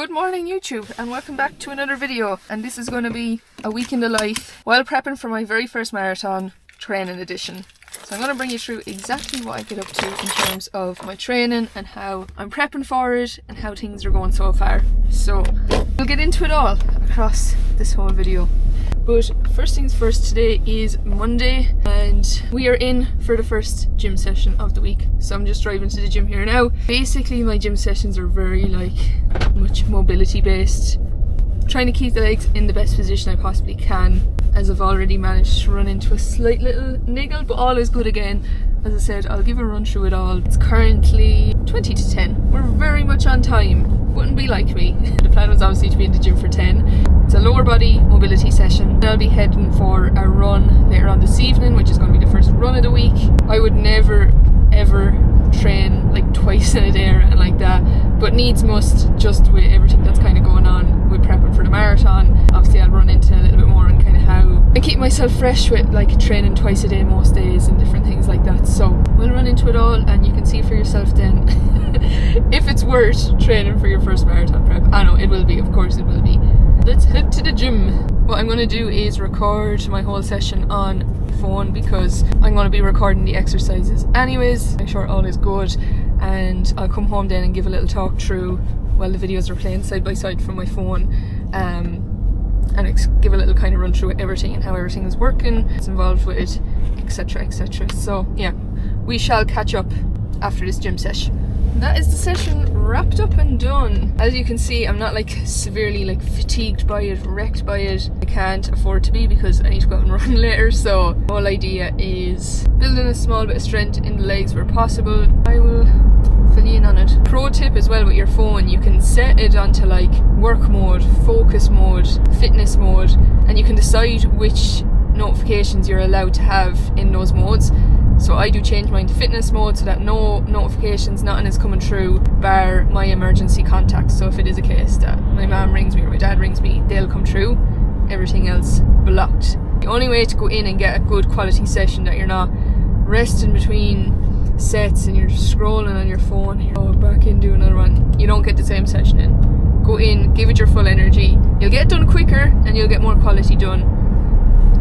Good morning YouTube and welcome back to another video, and this is going to be a week in the life while prepping for my very first marathon training edition. So I'm going to bring you through exactly what I get up to in terms of my training and how I'm prepping for it and how things are going so far. So we'll get into it all across this whole video. But first things first, today is Monday and we are in for the first gym session of the week. So I'm just driving to the gym here now. Basically my gym sessions are very much mobility based. Trying to keep the legs in the best position I possibly can, as I've already managed to run into a slight little niggle, but all is good again. As I said, I'll give a run through it all. It's currently 20 to 10. We're very much on time. Wouldn't be like me. The plan was obviously to be in the gym for 10. It's a lower body mobility session. I'll be heading for a run later on this evening, which is going to be the first run of the week. I would never ever train like twice in a day or anything like that, but needs must, just with everything that's kind of going on with prepping for the marathon. Obviously I'll run into a little bit more on kind of how I keep myself fresh with like training twice a day most days and different things like that. So we'll run into it all and you can see for yourself then if it's worth training for your first marathon prep. I know it will be, of course it will be. Let's head to the gym. What I'm going to do is record my whole session on phone because I'm going to be recording the exercises anyways. Make sure all is good, and I'll come home then and give a little talk through while the videos are playing side by side from my phone, and give a little kind of run through everything and how everything is working, what's involved with it, etc, etc. So yeah, we shall catch up after this gym session. That is the session wrapped up and done. As you can see, I'm not like severely fatigued by it, wrecked by it. I can't afford to be because I need to go out and run later. So the whole idea is building a small bit of strength in the legs where possible. I will fill you in on it. Pro tip as well with your phone, you can set it onto like work mode, focus mode, fitness mode, and you can decide which notifications you're allowed to have in those modes. So I do change mine to fitness mode so that no notifications, nothing is coming through bar my emergency contacts. So if it is a case that my mum rings me or my dad rings me, they'll come through. Everything else blocked. The only way to go in and get a good quality session that you're not resting between sets and you're scrolling on your phone, you're back in doing another one, you don't get the same session in. Go in, give it your full energy. You'll get done quicker and you'll get more quality done.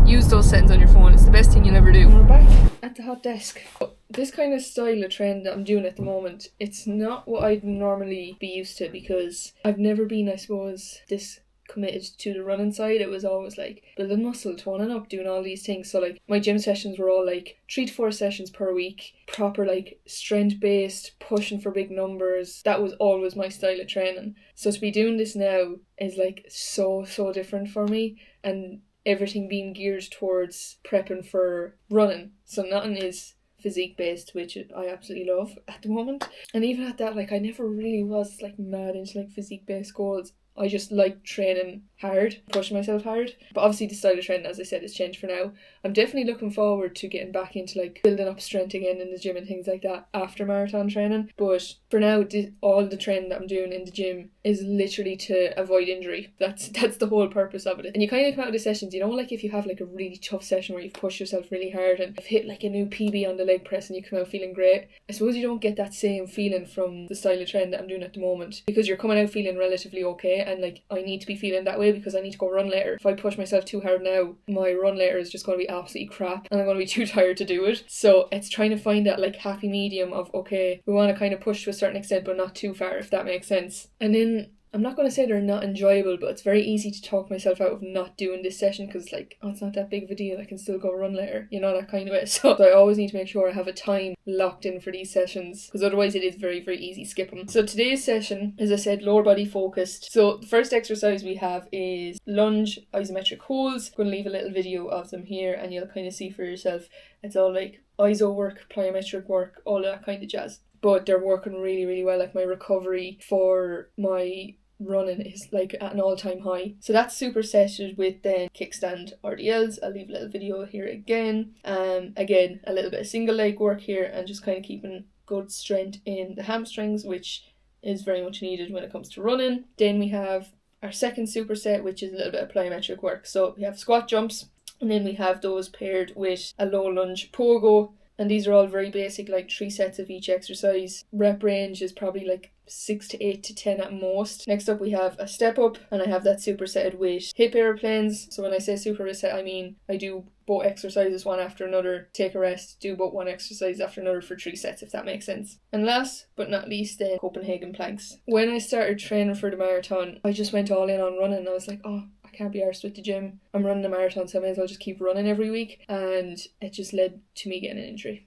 Use those settings on your phone, it's the best thing you'll ever do. We're back at the hot desk. This kind of style of training that I'm doing at the moment, it's not what I'd normally be used to because I've never been, I suppose, this committed to the running side. It was always like building muscle, toning up, doing all these things. So like my gym sessions were all like 3 to 4 sessions per week, proper like strength based, pushing for big numbers. That was always my style of training. So to be doing this now is like so different for me, and everything being geared towards prepping for running. So nothing is physique based, which I absolutely love at the moment. And even at that, like I never really was like mad into like physique based goals. I just like training hard, pushing myself hard. But obviously the style of training, as I said, has changed for now. I'm definitely looking forward to getting back into like building up strength again in the gym and things like that after marathon training. But for now, all the training that I'm doing in the gym is literally to avoid injury. That's the whole purpose of it. And you kind of come out of the sessions, you know, like if you have like a really tough session where you've pushed yourself really hard and you've hit like a new PB on the leg press and you come out feeling great. I suppose you don't get that same feeling from the style of training that I'm doing at the moment because you're coming out feeling relatively okay, and like I need to be feeling that way because I need to go run later. If I push myself too hard now, my run later is just going to be absolutely crap and I'm going to be too tired to do it. So it's trying to find that like happy medium of, okay, we want to kind of push to a certain extent but not too far, if that makes sense. And then I'm not going to say they're not enjoyable, but it's very easy to talk myself out of not doing this session because it's like, oh, it's not that big of a deal, I can still go run later, you know, that kind of way. So I always need to make sure I have a time locked in for these sessions because otherwise it is very easy to skip them. So today's session, as I said, lower body focused. So the first exercise we have is lunge isometric holds. I'm going to leave a little video of them here and you'll kind of see for yourself. It's all like iso work, plyometric work, all that kind of jazz. But they're working really well. Like my recovery for my running is like at an all-time high. So that's supersetted with then kickstand RDLs. I'll leave a little video here again. Again, a little bit of single leg work here and just kind of keeping good strength in the hamstrings, which is very much needed when it comes to running. Then we have our second superset, which is a little bit of plyometric work. So we have squat jumps, and then we have those paired with a low lunge pogo. And these are all very basic, like 3 sets of each exercise. Rep range is probably like 6 to 8 to 10 at most. Next up we have a step up, and I have that supersetted weight hip airplanes. So when I say superset, I mean I do both exercises one after another, take a rest, do both one exercise after another for 3 sets, if that makes sense. And last but not least, then Copenhagen planks. When I started training for the marathon, I just went all in on running. I was like, oh, I can't be arsed with the gym. I'm running a marathon, so I may as well just keep running every week. And it just led to me getting an injury.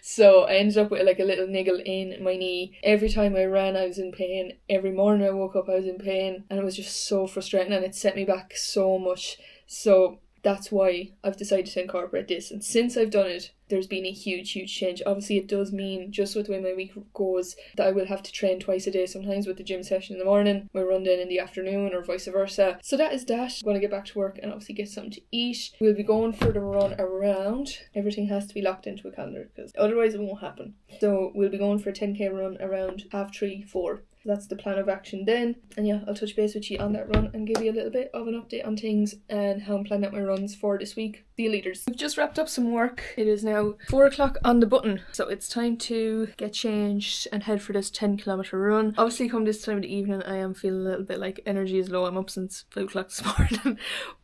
So I ended up with like a little niggle in my knee. Every time I ran, I was in pain. Every morning I woke up, I was in pain. And it was just so frustrating, and it set me back so much. So that's why I've decided to incorporate this. And since I've done it, there's been a huge change. Obviously, it does mean, just with the way my week goes, that I will have to train twice a day, sometimes with the gym session in the morning, my run then in the afternoon, or vice versa. So that is that. I'm going to get back to work and obviously get something to eat. We'll be going for the run around. Everything has to be locked into a calendar, because otherwise it won't happen. So we'll be going for a 10k run around 3:30, 4. That's the plan of action then. And yeah, I'll touch base with you on that run and give you a little bit of an update on things and how I'm planning out my runs for this week. See you later. We've just wrapped up some work. It is now 4 o'clock on the button, so it's time to get changed and head for this 10km run. Obviously, come this time of the evening, I am feeling a little bit like energy is low. I'm up since 5 o'clock this morning,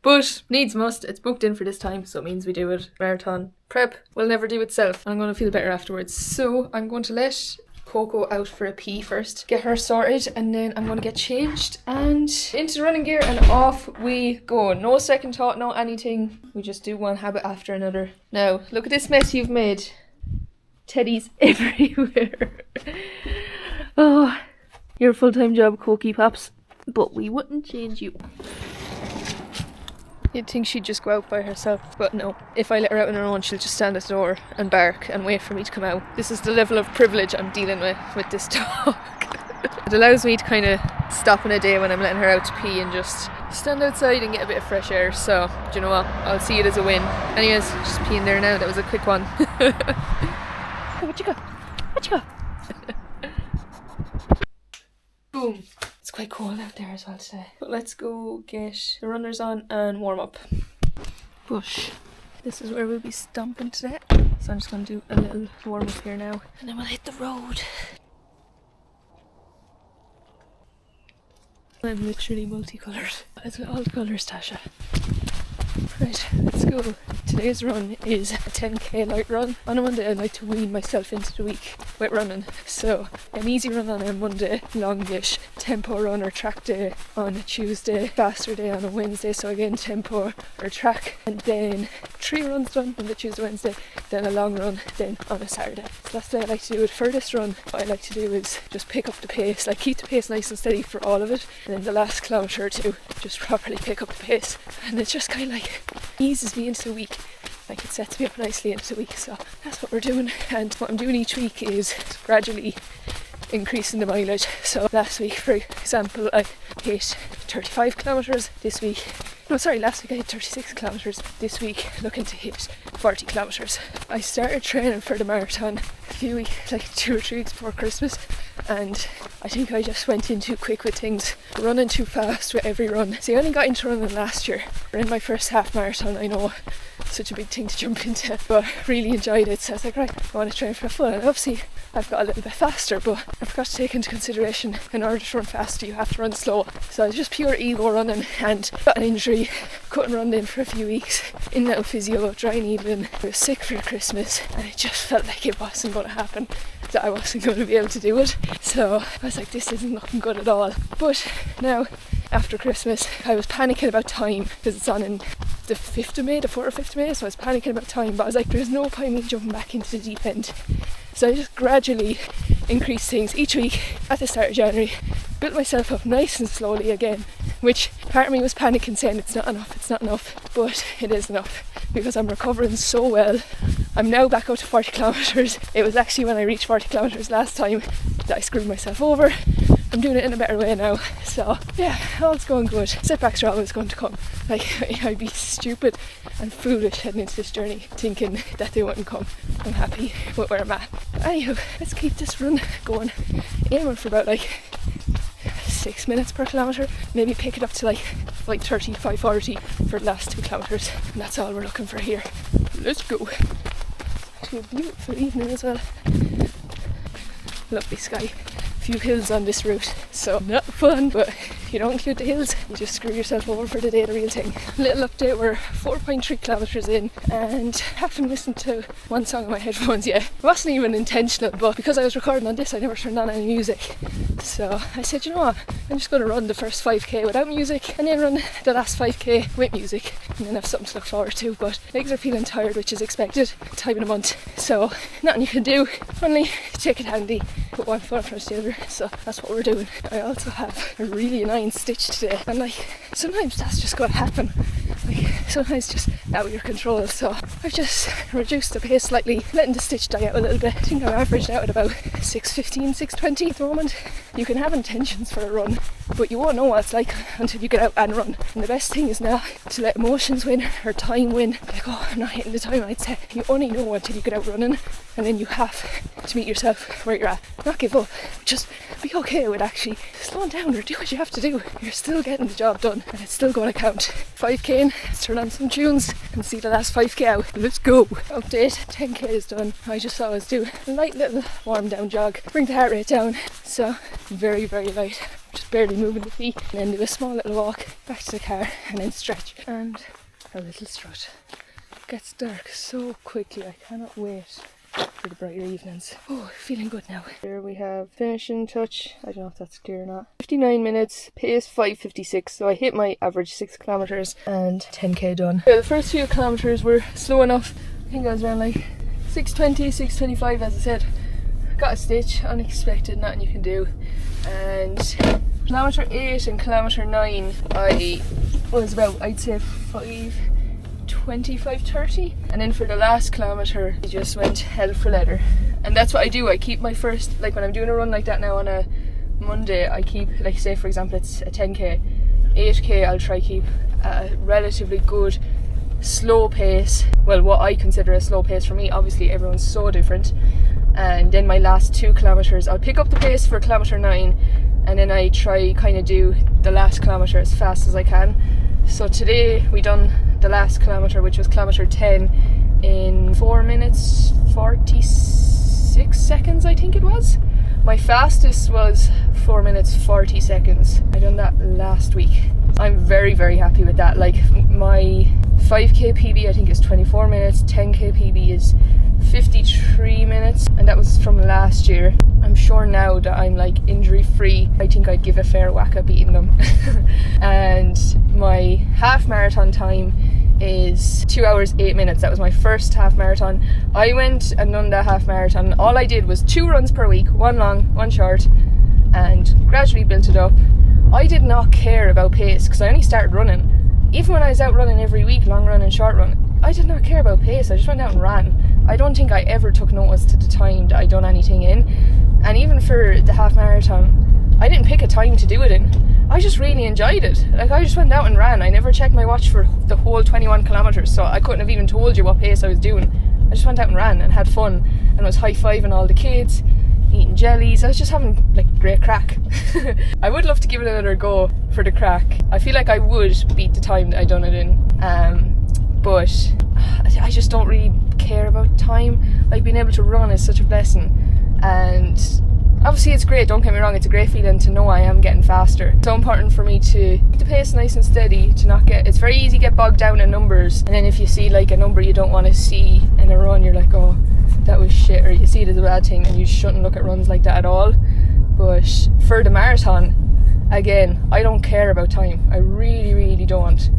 but needs must. It's booked in for this time, so it means we do it. Marathon prep will never do itself. I'm going to feel better afterwards, so I'm going to let Coco out for a pee first, get her sorted, and then I'm going to get changed and into the running gear, and off we go. No second thought, no anything. We just do one habit after another. Now, look at this mess you've made. Teddies everywhere. Oh, your full-time job, Cokie Pops, but we wouldn't change you. You'd think she'd just go out by herself, but no. If I let her out on her own, she'll just stand at the door and bark and wait for me to come out. This is the level of privilege I'm dealing with this dog. It allows me to kind of stop in a day when I'm letting her out to pee and just stand outside and get a bit of fresh air. So, do you know what? I'll see it as a win. Anyways, just peeing there now. That was a quick one. Hey, what you got? What you got? Boom. It's quite cold out there as well today. But let's go get the runners on and warm up. Bush. This is where we'll be stomping today. So I'm just going to do a little warm up here now, and then we'll hit the road. I'm literally multicoloured. It's all colours, Tasha. Right, let's go. Today's run is a 10k light run. On a Monday I like to wean myself into the week with running. So an easy run on a Monday, longish, tempo run or track day on a Tuesday, faster day on a Wednesday, so again tempo or track, and then 3 runs done on the Tuesday, Wednesday, then a long run then on a Saturday. So that's the way I like to do it for this run. What I like to do is just pick up the pace, like keep the pace nice and steady for all of it, and then the last kilometre or two just properly pick up the pace, and it's just kind of like eases me into the week. Like it sets me up nicely into the week, so that's what we're doing. And what I'm doing each week is gradually increasing the mileage. So last week, for example, I hit 35 kilometres. This week, last week I hit 36 kilometres. This week, looking to hit 40 kilometres. I started training for the marathon a few weeks, like 2 or 3 weeks before Christmas, and I think I just went in too quick with things, running too fast with every run. See, I only got into running last year. In my first half marathon, I know, such a big thing to jump into, but really enjoyed it. So I was like, right, I want to train for a full, and obviously I've got a little bit faster, but I forgot to take into consideration, in order to run faster you have to run slow. So I was just pure ego running and got an injury, couldn't run in for a few weeks, in and out of physio, dry needling. I was sick for Christmas, and it just felt like it wasn't going to happen, that I wasn't going to be able to do it. So I was like, this isn't looking good at all. But now, after Christmas, I was panicking about time, because it's on in the 5th of May, the 4th or 5th of May, so I was panicking about time, but I was like, there's no point me jumping back into the deep end. So I just gradually increased things each week at the start of January, built myself up nice and slowly again, which part of me was panicking saying it's not enough, but it is enough, because I'm recovering so well. I'm now back up to 40 kilometres. It was actually when I reached 40 kilometres last time that I screwed myself over. I'm doing it in a better way now, so yeah, all's going good. Setbacks are always going to come. Like, I'd be stupid and foolish heading into this journey thinking that they wouldn't come. I'm happy with where I'm at. Anywho, let's keep this run going. Aiming for about like 6 minutes per kilometre, maybe pick it up to like 5:30, 5:40 for the last 2 kilometres, and that's all we're looking for here. Let's go. To a beautiful evening as well. Lovely sky. few hills on this route, so not fun, but if you don't include the hills, you just screw yourself over for the day, the real thing. Little update, we're 4.3 kilometres in and haven't listened to one song on my headphones yet. It wasn't even intentional, but because I was recording on this, I never turned on any music. So I said, you know what, I'm just going to run the first 5k without music and then run the last 5k with music and then have something to look forward to. But legs are feeling tired, which is expected, time in a month. So nothing you can do, only take it handy, put one foot in front of the other. So that's what we're doing. I also have a really annoying stitch today, and like sometimes that's just going to happen. Like sometimes just out of your control. So I've just reduced the pace slightly, letting the stitch die out a little bit. I think I'm averaged out at about 6:15, 6:20 at the moment. You can have intentions for a run, but you won't know what it's like until you get out and run. And the best thing is now to let emotions win or time win. Like, oh, I'm not hitting the time I'd set. You only know until you get out running, and then you have to meet yourself where you're at. Not give up, just be okay with actually slowing down or do what you have to do. You're still getting the job done and it's still going to count. 5k in, let's turn on some tunes and see the last 5k out. Let's go. Update, 10k is done. I just always do a light little warm down jog, bring the heart rate down. So very, very light, just barely moving the feet, and then do a small little walk back to the car and then stretch and a little strut. It gets dark so quickly, I cannot wait for the brighter evenings. Oh, feeling good now. Here we have finishing touch. I don't know if that's clear or not. 59 minutes, pace 5:56, so I hit my average 6 kilometres and 10k done. Yeah, the first few kilometres were slow enough. I think I was around like 6:20, 6:25 as I said. Got a stitch, unexpected, nothing you can do. And kilometre 8 and kilometre 9 I was about, I'd say 5:20, 5:30, and then for the last kilometre I just went hell for leather. And that's what I do. I keep my first, like when I'm doing a run like that now on a Monday, I keep, like say for example it's a 10k, 8k I'll try keep a relatively good slow pace, well what I consider a slow pace. For me obviously everyone's so different. And then my last 2 kilometres I'll pick up the pace for kilometre 9, and then I try kind of do the last kilometre as fast as I can. So today we done the last kilometre, which was kilometre 10, in 4 minutes 46 seconds I think it was. My fastest was 4 minutes 40 seconds. I done that last week. I'm very, very happy with that. Like my 5k PB I think is 24 minutes, 10k PB is 53 minutes, and that was from last year. I'm sure now that I'm like injury free, I think I'd give a fair whack at beating them. And my half marathon time is 2 hours 8 minutes. That was my first half marathon. I went and done that half marathon. All I did was 2 runs per week, 1 long, 1 short, and gradually built it up. I did not care about pace because I only started running. Even when I was out running every week, long run and short run, I did not care about pace. I just went out and ran. I don't think I ever took notice to the time that I done anything in. And even for the half marathon, I didn't pick a time to do it in. I just really enjoyed it. Like I just went out and ran. I never checked my watch for the whole 21 kilometres, so I couldn't have even told you what pace I was doing. I just went out and ran and had fun, and I was high-fiving all the kids, eating jellies. I was just having like great crack. I would love to give it another go for the crack. I feel like I would beat the time that I done it in, but I just don't really care about time. Like being able to run is such a blessing, and obviously it's great, don't get me wrong, it's a great feeling to know I am getting faster. It's so important for me to keep the pace nice and steady, to not get, it's very easy to get bogged down in numbers, and then if you see like a number you don't want to see in a run, you're like, oh, that was shit, or you see it as a bad thing, and you shouldn't look at runs like that at all. But for the marathon, again, I don't care about time. I really, really don't.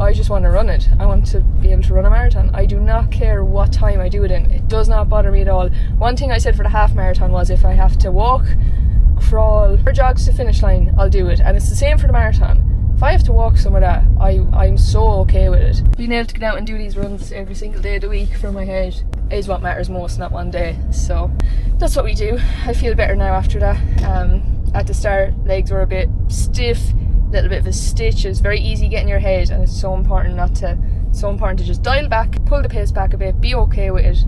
I just want to run it. I want to be able to run a marathon. I do not care what time I do it in. It does not bother me at all. One thing I said for the half marathon was if I have to walk, crawl, or jog to the finish line, I'll do it. And it's the same for the marathon. If I have to walk some of that, I'm so okay with it. Being able to get out and do these runs every single day of the week for my head is what matters most, not one day. So that's what we do. I feel better now after that. At the start, legs were a bit stiff, little bit of a stitch. It's very easy getting your head, and it's so important to just dial back, pull the pace back a bit, be okay with it.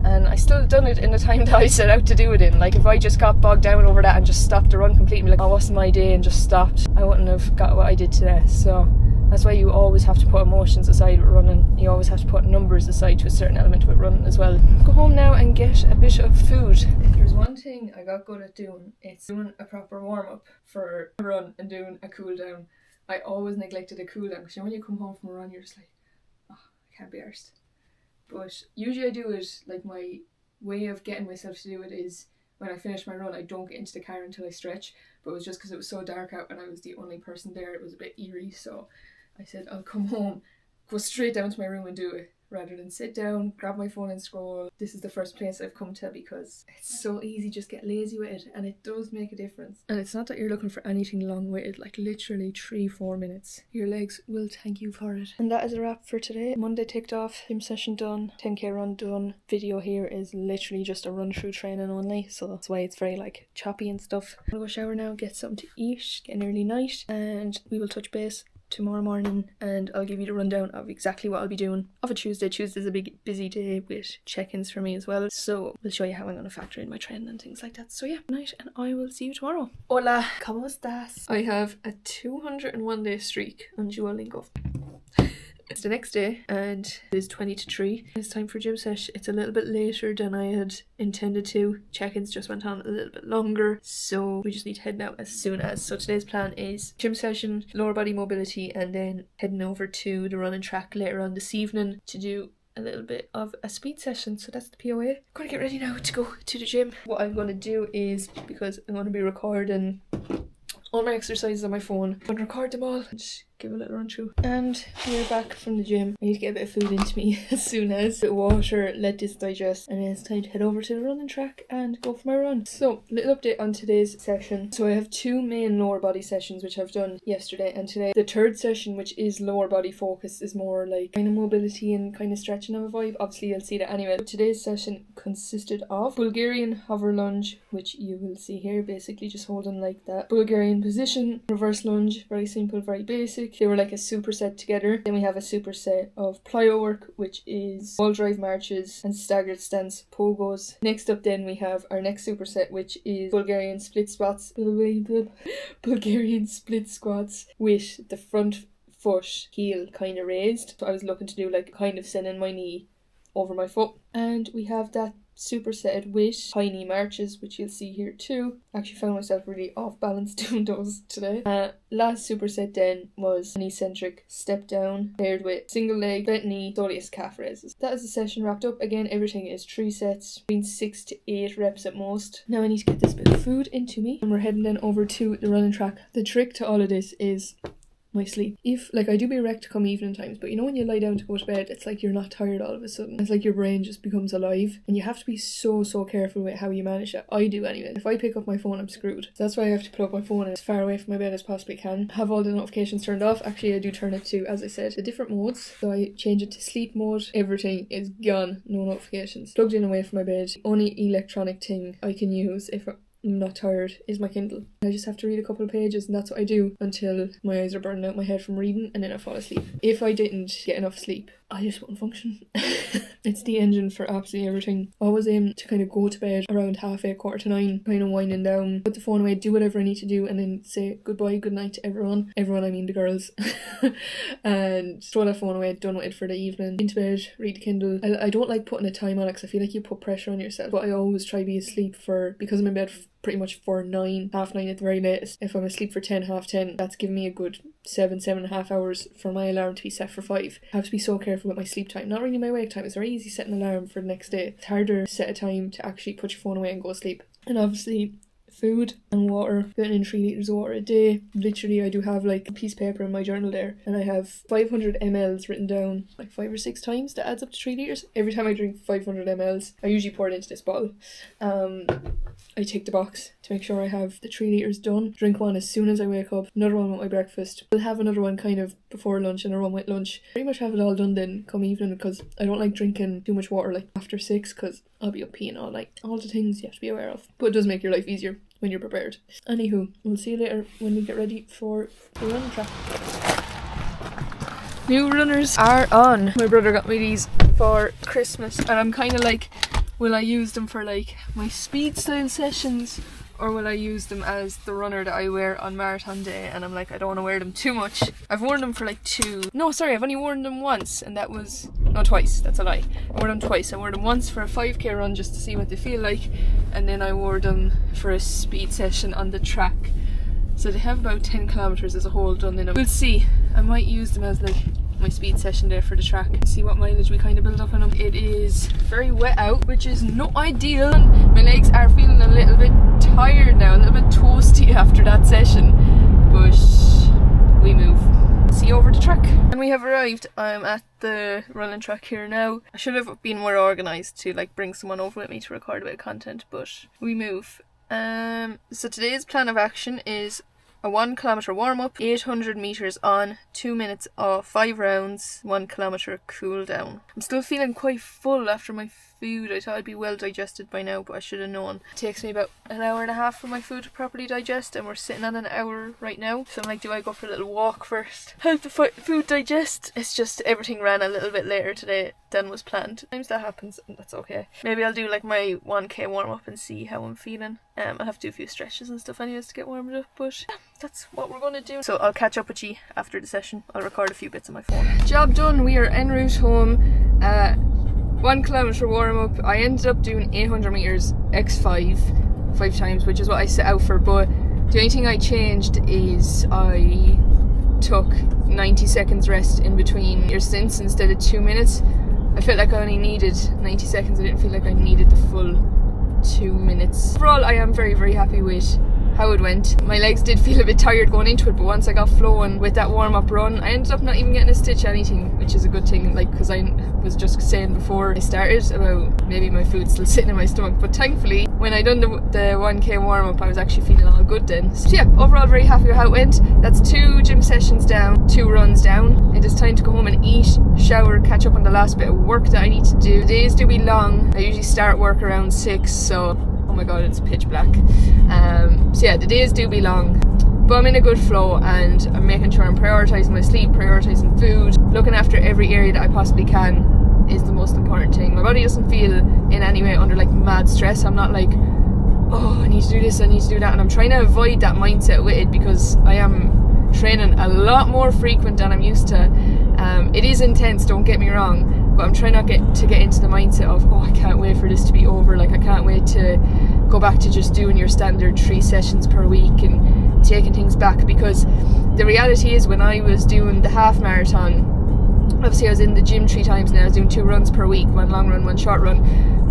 And I still done it in the time that I set out to do it in. Like if I just got bogged down over that and just stopped the run completely, like, oh, wasn't my day, and just stopped, I wouldn't have got what I did today. So That's why you always have to put emotions aside with running. You always have to put numbers aside to a certain element with running as well. Go home now and get a bit of food. If there's one thing I got good at doing, it's doing a proper warm-up for a run and doing a cool down. I always neglected a cool down, because you know when you come home from a run you're just like, oh, I can't be arsed. But usually I do it, like my way of getting myself to do it is when I finish my run I don't get into the car until I stretch, but it was just because it was so dark out and I was the only person there. It was a bit eerie, so I said I'll come home, go straight down to my room and do it, rather than sit down, grab my phone and scroll. This is the first place I've come to because it's so easy, just get lazy with it, and it does make a difference. And it's not that you're looking for anything long with it, like literally 3-4 minutes. Your legs will thank you for it. And that is a wrap for today. Monday ticked off, gym session done, 10k run done. Video here is literally just a run through training only, so that's why it's very like choppy and stuff. I'm gonna go shower now, get something to eat, get an early night, and we will touch base tomorrow morning and I'll give you the rundown of exactly what I'll be doing of a Tuesday. Tuesday's a big busy day with check-ins for me as well, so we'll show you how I'm going to factor in my training and things like that. So yeah, good night and I will see you tomorrow. Hola, ¿cómo estás? I have a 201 day streak on Duolingo. It's the next day and it is 20 to 3. It's time for gym sesh. It's a little bit later than I had intended to. Check-ins just went on a little bit longer, so we just need to head now as soon as. So today's plan is gym session, lower body mobility, and then heading over to the running track later on this evening to do a little bit of a speed session. So that's the POA. I'm gonna get ready now to go to the gym. What I'm gonna do is, because I'm gonna be recording all my exercises on my phone, I'm gonna record them all and just give a little run through. And we're back from the gym. I need to get a bit of food into me as soon as. A bit of water, let this digest, and then it's time to head over to the running track and go for my run. So, little update on today's session. So I have 2 main lower body sessions which I've done yesterday and today. The third session, which is lower body focus, is more like kind of mobility and kind of stretching of a vibe. Obviously you'll see that anyway. But today's session consisted of Bulgarian hover lunge, which you will see here, basically just holding like that Bulgarian position, reverse lunge, very simple, very basic. They were like a superset together. Then we have a superset of plyo work, which is wall drive marches and staggered stance pogos. Next up then we have our next superset, which is Bulgarian split squats. Bulgarian split squats with the front foot heel kind of raised. So I was looking to do like kind of sending my knee over my foot. And we have that superset with high knee marches, which you'll see here too. Actually found myself really off balance doing those today. Last superset then was an eccentric step down paired with single leg, bent knee, soleus calf raises. That is the session wrapped up. Again, everything is 3 sets, between 6 to 8 reps at most. Now I need to get this bit of food into me and we're heading then over to the running track. The trick to all of this is my sleep. If, like, I do be erect come evening times, but you know when you lie down to go to bed, it's like you're not tired all of a sudden. It's like your brain just becomes alive, and you have to be so careful with how you manage it. I do anyway. If I pick up my phone, I'm screwed. So that's why I have to put up my phone as far away from my bed as possibly can. Have all the notifications turned off. Actually, I do turn it to, as I said, the different modes. So I change it to sleep mode. Everything is gone. No notifications. Plugged in away from my bed. Only electronic thing I can use if I'm not tired is my Kindle. I just have to read a couple of pages, and that's what I do until my eyes are burning out my head from reading, and then I fall asleep. If I didn't get enough sleep, I just wouldn't function. It's the engine for absolutely everything. Always aim to kind of go to bed around 8:30, 8:45, kind of winding down, put the phone away, do whatever I need to do, and then say goodbye, good night to everyone. Everyone, I mean the girls. And throw that phone away, done with it for the evening. Into bed, read the Kindle. I don't like putting a time on it because I feel like you put pressure on yourself, but I always try to be asleep because I'm in bed pretty much for 9, half 9 at the very latest. If I'm asleep for 10, half 10, that's giving me a good 7.5 hours for my alarm to be set for 5. I have to be so careful with my sleep time. Not really my wake time. It's very easy setting an alarm for the next day. It's harder to set a time to actually put your phone away and go to sleep. And obviously food and water, getting in 3 litres of water a day. Literally, I do have like a piece of paper in my journal there, and I have 500 mLs written down like 5 or 6 times. That adds up to 3 litres. Every time I drink 500 mLs, I usually pour it into this bottle. I take the box to make sure I have the 3 litres done. Drink one as soon as I wake up, another one with my breakfast. I'll have another one kind of before lunch and another one with lunch. Pretty much have it all done then come evening, because I don't like drinking too much water like after 6, because I'll be up peeing all night. All the things you have to be aware of. But it does make your life easier when you're prepared. Anywho, we'll see you later when we get ready for the running track. New runners are on. My brother got me these for Christmas, and I'm kind of like, will I use them for like my speed style sessions, or will I use them as the runner that I wear on marathon day? And I'm like, I don't want to wear them too much. I've worn them for like I've only worn them once, and that was, no, twice, that's a lie. I wore them twice. I wore them once for a 5k run just to see what they feel like, and then I wore them for a speed session on the track. So they have about 10 kilometers as a whole done in them. We'll see. I might use them as like my speed session there for the track, see what mileage we kind of build up in them. It is very wet out, which is not ideal. My legs are feeling a little bit tired now, a little bit toasty after that session, but we move. See you over the track. And we have arrived. I'm at the running track here now. I should have been more organised to like bring someone over with me to record a bit of content, but we move. So today's plan of action is a 1 kilometre warm up, 800 metres on, 2 minutes off, 5 rounds, 1 kilometre cool down. I'm still feeling quite full after my food. I thought I'd be well digested by now, but I should have known. It takes me about an hour and a half for my food to properly digest, and we're sitting on an hour right now. So I'm like, do I go for a little walk first? Help the food digest? It's just everything ran a little bit later today than was planned. Sometimes that happens, and that's okay. Maybe I'll do like my 1k warm up and see how I'm feeling. I'll have to do a few stretches and stuff anyways to get warmed up, but yeah, that's what we're gonna do. So I'll catch up with you after the session. I'll record a few bits on my phone. Job done. We are en route home. 1 kilometre warm up. I ended up doing 800 metres x5 5 times, which is what I set out for, but the only thing I changed is I took 90 seconds rest in between your stints instead of 2 minutes. I felt like I only needed 90 seconds. I didn't feel like I needed the full 2 minutes. Overall, I am very, very happy with how it went. My legs did feel a bit tired going into it, but once I got flowing with that warm-up run, I ended up not even getting a stitch anything, which is a good thing, like, because I was just saying before I started about maybe my food still sitting in my stomach, but thankfully when I done the 1k warm-up I was actually feeling all good then. So yeah, overall very happy with how it went. That's 2 gym sessions down, 2 runs down. It is time to go home and eat, shower, catch up on the last bit of work that I need to do. The days do be long. I usually start work around 6, so oh my god, it's pitch black. So yeah, the days do be long, but I'm in a good flow and I'm making sure I'm prioritising my sleep, prioritising food, looking after every area that I possibly can is the most important thing. My body doesn't feel in any way under like mad stress. I'm not like, oh, I need to do this, I need to do that, and I'm trying to avoid that mindset with it because I am training a lot more frequent than I'm used to. It is intense, don't get me wrong, but I'm trying not to get into the mindset of, oh, I can't wait for this to be over, like I can't wait to go back to just doing your standard 3 sessions per week and taking things back, because the reality is when I was doing the half marathon, obviously I was in the gym 3 times and I was doing 2 runs per week, 1 long run, 1 short run,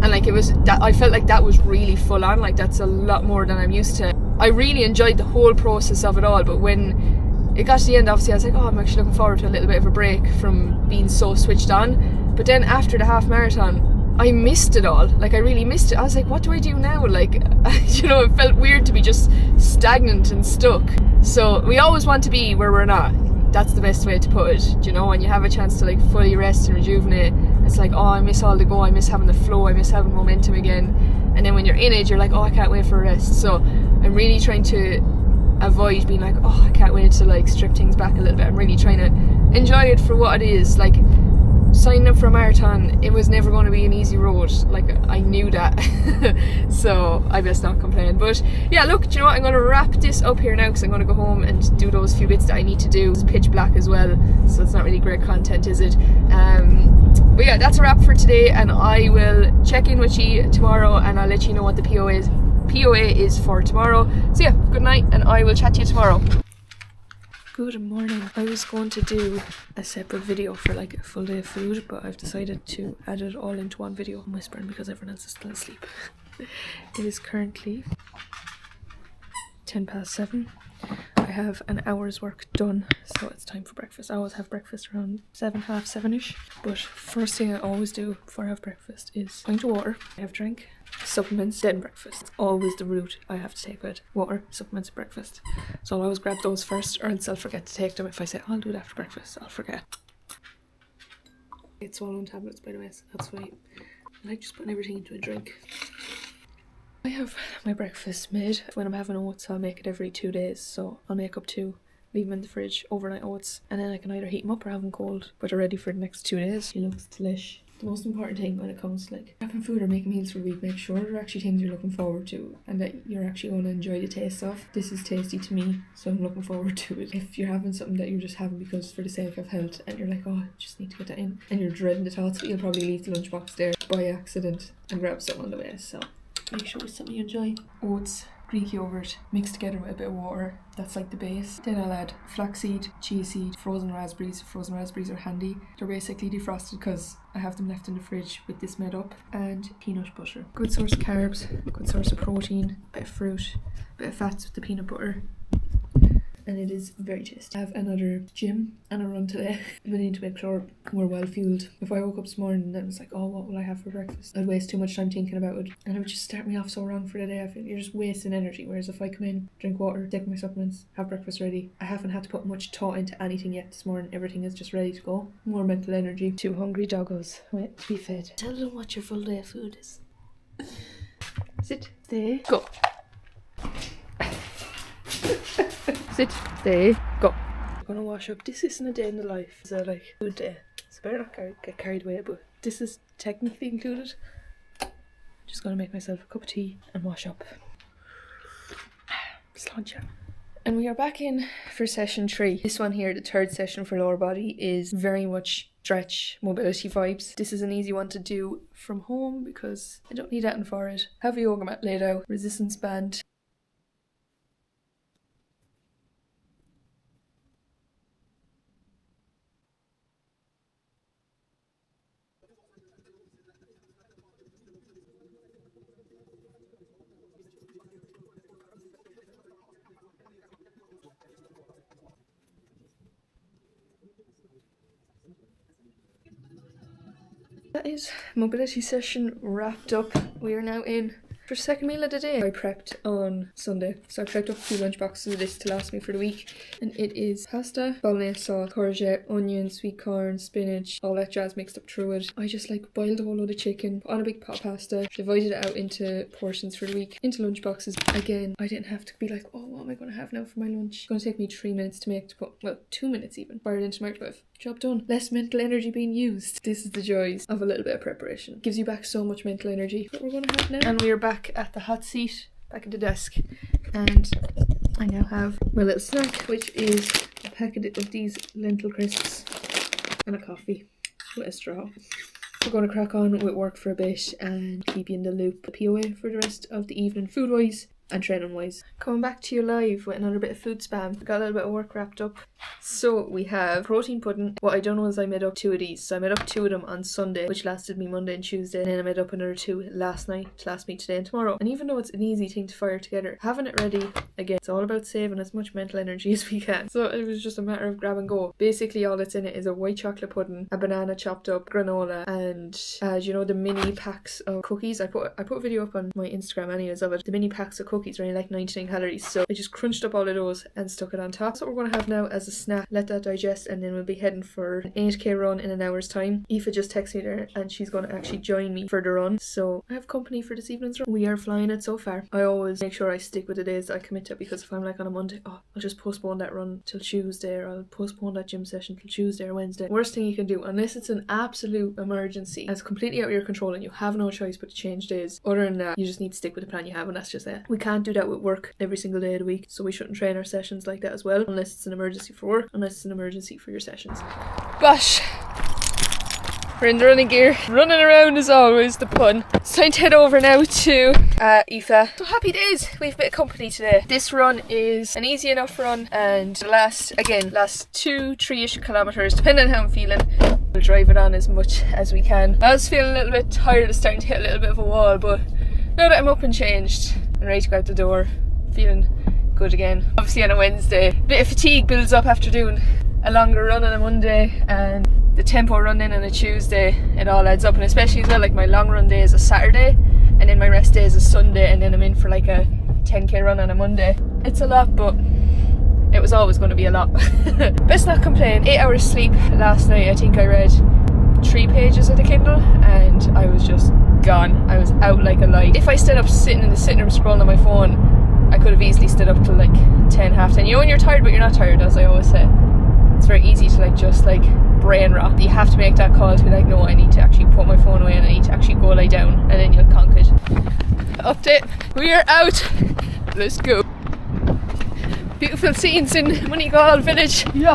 and like it was that I felt like that was really full on, like that's a lot more than I'm used to. I really enjoyed the whole process of it all, but when it got to the end, obviously I was like, oh, I'm actually looking forward to a little bit of a break from being so switched on. But then after the half marathon I missed it all, like I really missed it. I was like, what do I do now? Like, you know, it felt weird to be just stagnant and stuck. So we always want to be where we're not. That's the best way to put it, you know, when you have a chance to like fully rest and rejuvenate, it's like, oh, I miss all the go, I miss having the flow, I miss having momentum again. And then when you're in it, you're like, oh, I can't wait for a rest. So I'm really trying to avoid being like, oh, I can't wait to like strip things back a little bit. I'm really trying to enjoy it for what it is. Like, signing up for a marathon, it was never going to be an easy road, like I knew that. So I best not complain. But yeah, look, do you know what, I'm going to wrap this up here now because I'm going to go home and do those few bits that I need to do. It's pitch black as well, so it's not really great content, is it? But yeah, that's a wrap for today, and I will check in with you tomorrow and I'll let you know what the POA is for tomorrow. So yeah, good night, and I will chat to you tomorrow. Good morning. I was going to do a separate video for like a full day of food, but I've decided to add it all into one video. I'm whispering because everyone else is still asleep. It is currently 7:10. I have an hour's work done, so it's time for breakfast. I always have breakfast around 7, half 7ish. But first thing I always do before I have breakfast is a pint of water, I have a drink, supplements, then breakfast. It's always the route I have to take with water, supplements, breakfast. So I'll always grab those first, or else I'll forget to take them. If I say I'll do it after breakfast, I'll forget. It's swallowing tablets, by the way, so that's why I like just putting everything into a drink. I have my breakfast made. When I'm having oats, I'll make it every 2 days, so I'll make up 2, leave them in the fridge, overnight oats, and then I can either heat them up or have them cold, but they're ready for the next 2 days. It looks delish. The most important thing when it comes to like prepping food or making meals for the week, make sure they're actually things you're looking forward to and that you're actually going to enjoy the taste of. This is tasty to me, so I'm looking forward to it. If you're having something that you're just having because for the sake of health and you're like, oh, I just need to get that in, and you're dreading the thoughts, but you'll probably leave the lunchbox there by accident and grab something on the way. So make sure it's something you enjoy. Oats, Greek yogurt mixed together with a bit of water. That's like the base. Then I'll add flaxseed, chia seed, frozen raspberries. Frozen raspberries are handy. They're basically defrosted because I have them left in the fridge with this made up. And peanut butter. Good source of carbs, good source of protein, bit of fruit, bit of fats with the peanut butter. And it is very tasty. I have another gym and a run today. We need to make sure we're well fueled. If I woke up this morning and was like, oh, what will I have for breakfast? I'd waste too much time thinking about it. And it would just start me off so wrong for the day. I feel you're just wasting energy. Whereas if I come in, drink water, take my supplements, have breakfast ready, I haven't had to put much thought into anything yet this morning. Everything is just ready to go. More mental energy. 2 hungry doggos. Wait to be fed. Tell them what your full day of food is. Sit, stay, go. Sit, stay, go. I'm gonna wash up. This isn't a day in the life. It's a like food day. So better not get carried away, but this is technically included. Just gonna make myself a cup of tea and wash up. Sláinte. And we are back in for session 3. This one here, the third session for lower body, is very much stretch mobility vibes. This is an easy one to do from home because I don't need anything for it. Have a yoga mat laid out, resistance band. That is mobility session wrapped up. We are now in for second meal of the day. I prepped on Sunday, so I prepped up a few lunch boxes of this to last me for the week, and it is pasta, bolognese sauce, courgette, onion, sweet corn, spinach, all that jazz mixed up through it. I just like boiled a whole load of chicken, put on a big pot of pasta, divided it out into portions for the week, into lunch boxes. Again, I didn't have to be like, oh, what am I going to have now for my lunch? It's going to take me 3 minutes to make, to put, well, 2 minutes even, fire it into microwave. Job done. Less mental energy being used. This is the joys of a little bit of preparation. Gives you back so much mental energy. What we're going to have now. And we are back at the hot seat, back at the desk. And I now have my little snack, which is a packet of these lentil crisps and a coffee with a straw. We're going to crack on with work for a bit and keep you in the loop. POA for the rest of the evening, food-wise and training wise. Coming back to you live with another bit of food spam. Got a little bit of work wrapped up. So we have protein pudding. What I don't know is I made up 2 of these. So I made up 2 of them on Sunday, which lasted me Monday and Tuesday, and then I made up another 2 last night to last me today and tomorrow. And even though it's an easy thing to fire together, having it ready, again, it's all about saving as much mental energy as we can. So it was just a matter of grab and go. Basically all that's in it is a white chocolate pudding, a banana chopped up, granola, and you know, the mini packs of cookies. I put a video up on my Instagram anyways of it. The mini packs of cookies are only like 99 calories, so I just crunched up all of those and stuck it on top. That's what we're going to have now as a snack. Let that digest, and then we'll be heading for an 8k run in an hour's time. Aoife just texted me there and she's going to actually join me for the run, so I have company for this evening's run. We are flying it so far. I always make sure I stick with the days that I commit to, because if I'm like on a Monday, oh, I'll just postpone that run till Tuesday, or I'll postpone that gym session till Tuesday or Wednesday. Worst thing you can do, unless it's an absolute emergency and it's completely out of your control and you have no choice but to change days. Other than that, you just need to stick with the plan you have, and that's just it. We can't do that with work every single day of the week, so we shouldn't train our sessions like that as well, unless it's an emergency for work, unless it's an emergency for your sessions. But we're in the running gear, running around as always, the pun. It's time to head over now to Aoife. So happy days, we have a bit of company today. This run is an easy enough run, and the last 2-3ish kilometers, depending on how I'm feeling, we'll drive it on as much as we can. I was feeling a little bit tired of starting to hit a little bit of a wall, but now that I'm up and changed and ready to go out the door, feeling good again. Obviously on a Wednesday, a bit of fatigue builds up after doing a longer run on a Monday, and the tempo running on a Tuesday, it all adds up. And especially as well, like my long run day is a Saturday, and then my rest day is a Sunday, and then I'm in for like a 10k run on a Monday. It's a lot, but it was always going to be a lot. Best not complain. 8 hours sleep last night. I think I read 3 pages of the Kindle and I was just gone. I was out like a light. If I stayed up sitting in the sitting room scrolling on my phone, I could have easily stood up till like 10, half 10. You know when you're tired but you're not tired, as I always say. It's very easy to like just like brain rot. You have to make that call to be like, no, I need to actually put my phone away and I need to actually go lie down, and then you'll conk it. Update, we are out. Let's go. Beautiful scenes in Moneygall village. We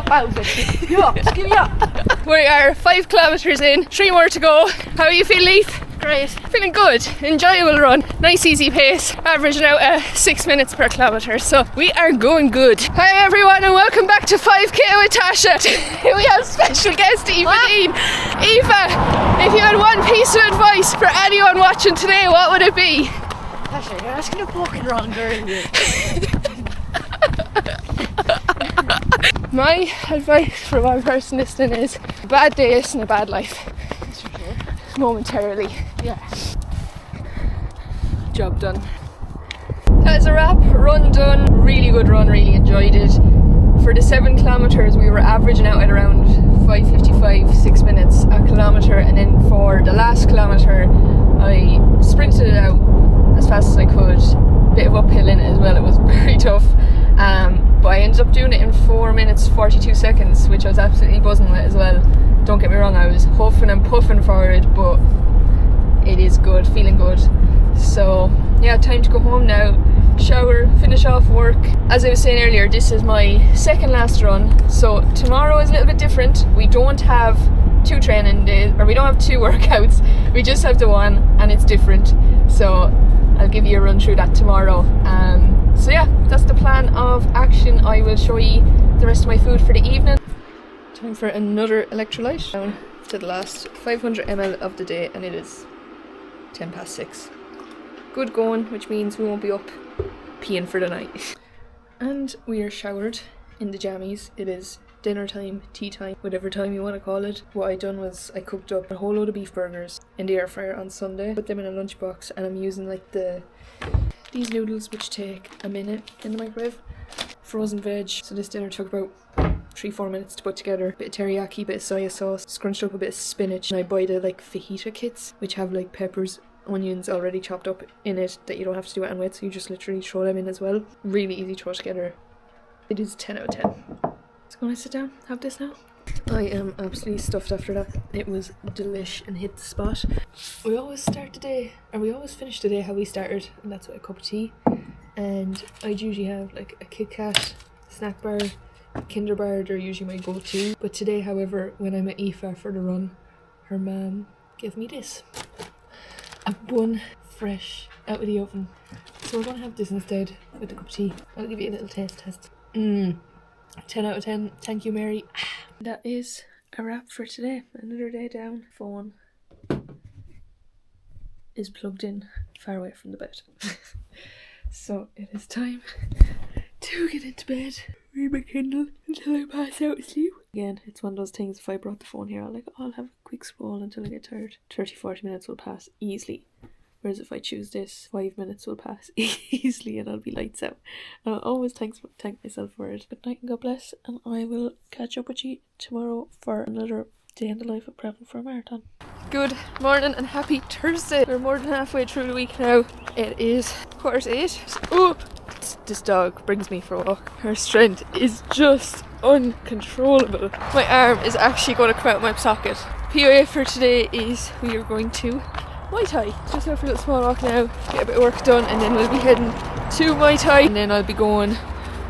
are 5 kilometres in, 3 more to go. How are you feeling, Leith? Great. Feeling good. Enjoyable run. Nice easy pace. Averaging out 6 minutes per kilometre. So we are going good. Hi everyone and welcome back to 5k with Tasha. We have special guest Eva Dean. Eva, if you had one piece of advice for anyone watching today, what would it be? Tasha, you're asking a fucking wrong girl here. My advice for one person listening is a bad day isn't a bad life. That's for sure. Momentarily. Yeah. Job done. That is a wrap. Run done. Really good run, really enjoyed it. For the 7 kilometres we were averaging out at around 5:55, 6 minutes a kilometre, and then for the last kilometre I sprinted it out as fast as I could. Bit of uphill in it as well, it was very tough. But I ended up doing it in 4 minutes 42 seconds, which I was absolutely buzzing with as well. Don't get me wrong, I was huffing and puffing for it, but it is good, feeling good. So yeah, time to go home now, shower, finish off work. As I was saying earlier, this is my second last run, so tomorrow is a little bit different. We don't have 2 training days, or we don't have 2 workouts, we just have the one, and it's different. So I'll give you a run through that tomorrow. So yeah, that's the plan of action. I will show you the rest of my food for the evening. Time for another electrolyte. Down to the last 500 ml of the day, and it is 6:10. Good going, which means we won't be up peeing for the night. And we are showered in the jammies. It is dinner time, tea time, whatever time you want to call it. What I done was I cooked up a whole load of beef burgers in the air fryer on Sunday, put them in a lunchbox, and I'm using like these noodles which take a minute in the microwave. Frozen veg. So this dinner took about 3-4 minutes to put together. Bit of teriyaki, bit of soya sauce, scrunched up a bit of spinach, and I buy the like fajita kits which have like peppers, onions already chopped up in it that you don't have to do it with, so you just literally throw them in as well. Really easy to throw together. It is 10 out of 10. So I'm gonna sit down, have this now. I am absolutely stuffed after that. It was delish and hit the spot. We always start the day, or we always finish the day how we started, and that's with a cup of tea. And I'd usually have like a Kit Kat, snack bar, Kinder bar, they're usually my go-to. But today, however, when I met Aoife for the run, her mum gave me this. A bun fresh out of the oven. So we're gonna have this instead with the cup of tea. I'll give you a little taste test. 10 out of 10. Thank you, Mary. That is a wrap for today. Another day down. Phone is plugged in far away from the bed. So it is time to get into bed. Read my Kindle until I pass out to sleep. Again, it's one of those things, if I brought the phone here, I'll have a quick scroll until I get tired. 30-40 minutes will pass easily. Whereas if I choose this, 5 minutes will pass easily and I'll be lights out. And I'll always thank myself for it. Good night and God bless, and I will catch up with you tomorrow for another day in the life of prepping for a marathon. Good morning and happy Thursday. We're more than halfway through the week now. It is 7:45. Ooh, this dog brings me for a walk. Her strength is just uncontrollable. My arm is actually going to come out of my socket. POA for today is we are going to Muay Thai. Just out for a little small walk now, get a bit of work done, and then we'll be heading to Muay Thai. And then I'll be going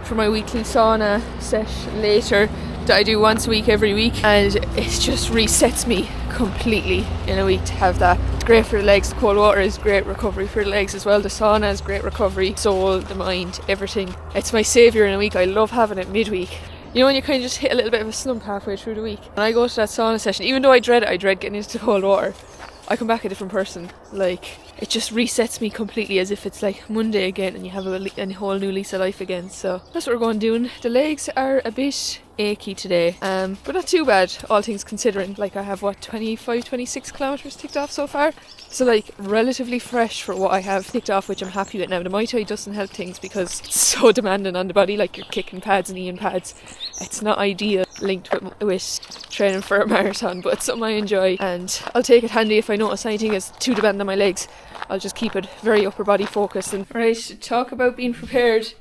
for my weekly sauna session later that I do once a week every week, and it just resets me completely in a week to have that. It's great for the legs. The cold water is great recovery for the legs as well. The sauna is great recovery. Soul, the mind, everything. It's my saviour in a week. I love having it midweek. You know when you kind of just hit a little bit of a slump halfway through the week. When I go to that sauna session, even though I dread getting into the cold water, I come back a different person. Like, it just resets me completely, as if it's like Monday again and you have a whole new lease of life again. So that's what we're going doing. The legs are a bit achy today, but not too bad, all things considering. Like, I have 26 kilometres ticked off so far, so like relatively fresh for what I have ticked off, which I'm happy with. Now the Muay Thai doesn't help things because it's so demanding on the body, like you're kicking pads and kneeing pads. It's not ideal linked with training for a marathon, but it's something I enjoy, and I'll take it handy if I notice anything is too demanding on my legs. I'll just keep it very upper body focused. And right, to talk about being prepared,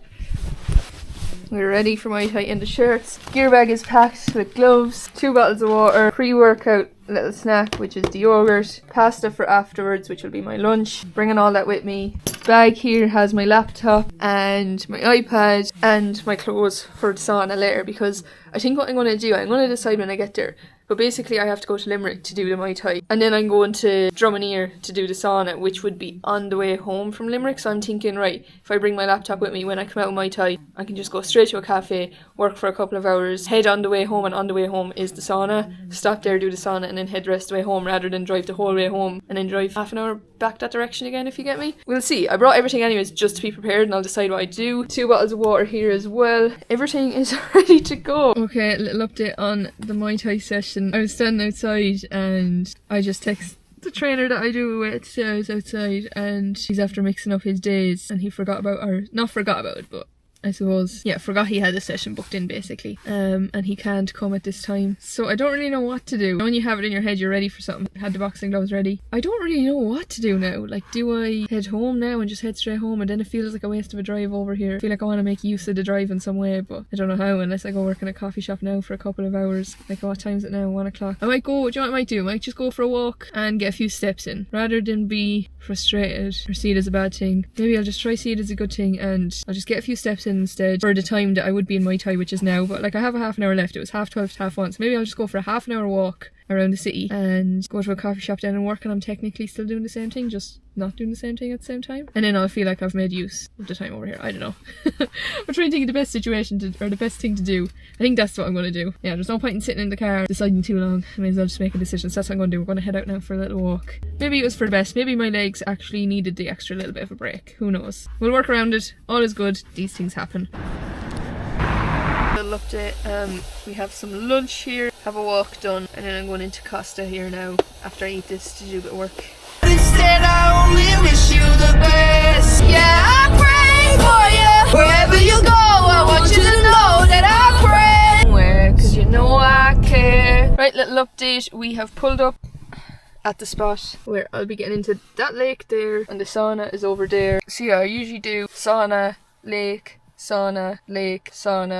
We're ready for Muay Thai in the shirts. Gear bag is packed with gloves, 2 bottles of water, pre-workout little snack which is the yogurt, pasta for afterwards which will be my lunch, bringing all that with me. Bag here has my laptop and my iPad and my clothes for the sauna later, because I think what I'm going to do, I'm going to decide when I get there. But basically I have to go to Limerick to do the Muay Thai, and then I'm going to Drumineer to do the sauna, which would be on the way home from Limerick. So I'm thinking, right, if I bring my laptop with me when I come out of Muay Thai, I can just go straight to a cafe, work for a couple of hours, head on the way home, and on the way home is the sauna, stop there, do the sauna, and then head the rest of the way home, rather than drive the whole way home and then drive half an hour back that direction again, if you get me. We'll see. I brought everything anyways just to be prepared, and I'll decide what I do. 2 bottles of water here as well. Everything is ready to go. Okay, a little update on the Muay Thai session. I was standing outside and I just texted the trainer that I do with to say I was outside, and he's after mixing up his days, and he forgot about, or not forgot about it, but I suppose, yeah, forgot he had a session booked in basically, and he can't come at this time, so I don't really know what to do. When you have it in your head you're ready for something, had the boxing gloves ready, I don't really know what to do now. Like, do I head home now and just head straight home, and then it feels like a waste of a drive over here? I feel like I want to make use of the drive in some way, but I don't know how, unless I go work in a coffee shop now for a couple of hours. Like, what time is it now? 1 o'clock. I might go, do you know what I might do? I might just go for a walk and get a few steps in, rather than be frustrated or see it as a bad thing. Maybe I'll just try see it as a good thing, and I'll just get a few steps in instead for the time that I would be in Muay Thai, which is now. But like, I have a half an hour left. It was 12:30 to 1:30, so maybe I'll just go for a half an hour walk around the city and go to a coffee shop then and work, and I'm technically still doing the same thing, just not doing the same thing at the same time, and then I'll feel like I've made use of the time over here. I don't know. I'm trying to think of the best situation to, or the best thing to do. I think that's what I'm going to do. Yeah, there's no point in sitting in the car deciding too long. I may as well just make a decision. So that's what I'm going to do. We're going to head out now for a little walk. Maybe it was for the best. Maybe my legs actually needed the extra little bit of a break. Who knows? We'll work around it. All is good. These things happen. Little update. We have some lunch here, have a walk done, and then I'm going into Costa here now after I eat this to do a bit of work. Instead, I only wish you the best. Yeah, I pray for you. Wherever you go, I want you to know that I pray. Where? Cause you know I care. Right, little update. We have pulled up at the spot where I'll be getting into that lake there, and the sauna is over there. So yeah, I usually do sauna, lake,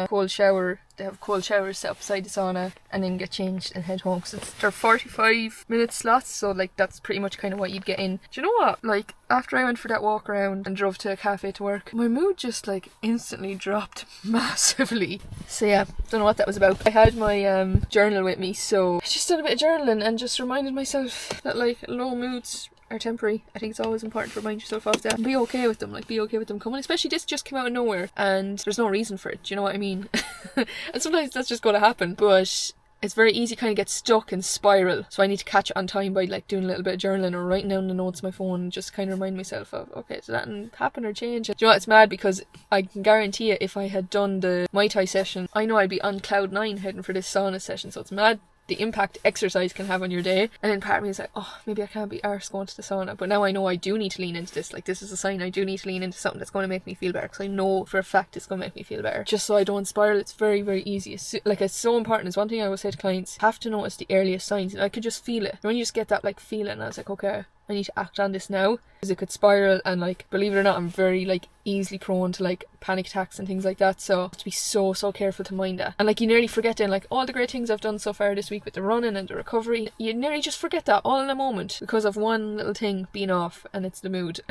cold shower. They have cold showers set up beside the sauna, and then get changed and head home, because they're 45-minute slots, so like that's pretty much kind of what you'd get in. Do you know what? Like, after I went for that walk around and drove to a cafe to work, my mood just like instantly dropped massively. So yeah, don't know what that was about. I had my journal with me, so I just did a bit of journaling and just reminded myself that like low moods are temporary. I think it's always important to remind yourself of that and be okay with them. Like, be okay with them coming, especially this just came out of nowhere and there's no reason for it. Do you know what I mean? And sometimes that's just going to happen, but it's very easy kind of get stuck and spiral. So I need to catch it on time by like doing a little bit of journaling or writing down the notes on my phone and just kind of remind myself of, okay, so that didn't happen or change. Do you know what? It's mad because I can guarantee it, if I had done the Muay Thai session, I know I'd be on cloud 9 heading for this sauna session. So it's mad the impact exercise can have on your day. And then part of me is like, oh, maybe I can't be arsed going to the sauna, but now I know I do need to lean into this. Like, this is a sign I do need to lean into something that's going to make me feel better, because I know for a fact it's going to make me feel better, just so I don't spiral. It's very, very easy. It's so important. It's one thing I always say to clients, have to notice the earliest signs, and I could just feel it. When you just get that like feeling, I was like, okay, I need to act on this now, because it could spiral. And like, believe it or not, I'm very like easily prone to like panic attacks and things like that, so I have to be so careful to mind that. And like, you nearly forget then, like, all the great things I've done so far this week with the running and the recovery, you nearly just forget that all in a moment because of one little thing being off, and it's the mood.